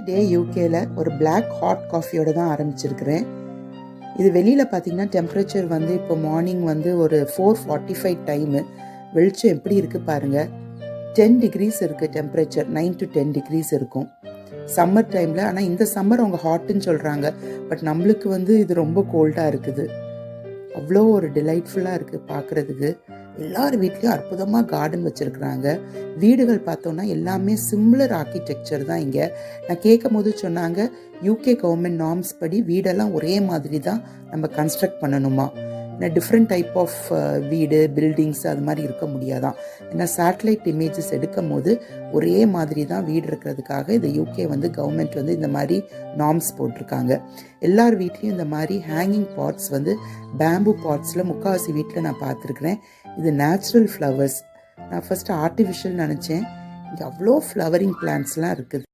டே யூகேல ஒரு black hot காஃபியோட தான் ஆரம்பிச்சிருக்கிறேன். இது வெளியில் பார்த்தீங்கன்னா டெம்பரேச்சர் வந்து இப்போ மார்னிங் வந்து ஒரு 4:45 டைமு. வெளிச்சம் எப்படி இருக்குது பாருங்கள். 10 டிகிரிஸ் இருக்குது டெம்பரேச்சர். 9 to 10 டிகிரிஸ் இருக்கும் சம்மர் டைமில். ஆனால் இந்த சம்மர் அவங்க ஹாட்டுன்னு சொல்கிறாங்க. பட் நம்மளுக்கு வந்து இது ரொம்ப கோல்டாக இருக்குது. அவ்வளோ ஒரு டிலைட்ஃபுல்லாக இருக்குது பார்க்குறதுக்கு. எல்லார் வீட்லேயும் அற்புதமாக கார்டன் வச்சுருக்குறாங்க. வீடுகள் பார்த்தோன்னா எல்லாமே சிம்லர் ஆர்கிடெக்சர் தான் இங்கே. நான் கேட்கும் போது சொன்னாங்க யூகே கவர்மெண்ட் நார்ம்ஸ் படி வீடெல்லாம் ஒரே மாதிரி தான் நம்ம கன்ஸ்ட்ரக்ட் பண்ணணுமா. ஏன்னா டிஃப்ரெண்ட் டைப் ஆஃப் வீடு பில்டிங்ஸ் அது மாதிரி இருக்க முடியாதான். ஏன்னா சேட்டலைட் இமேஜஸ் எடுக்கும் போது ஒரே மாதிரி தான் வீடு இருக்கிறதுக்காக இந்த யூகே வந்து கவர்மெண்ட் வந்து இந்த மாதிரி நார்ம்ஸ் போட்டிருக்காங்க. எல்லார் வீட்லேயும் இந்த மாதிரி ஹேங்கிங் பாட்ஸ் வந்து பேம்பு பாட்ஸில் முக்கால்வாசி வீட்டில் நான் பார்த்துருக்குறேன். இது நேச்சுரல் ஃப்ளவர்ஸ். நான் ஃபஸ்ட்டு ஆர்டிஃபிஷியல் நினச்சேன். இங்கே அவ்வளோ ஃப்ளவரிங் பிளான்ட்ஸ்லாம் இருக்குது.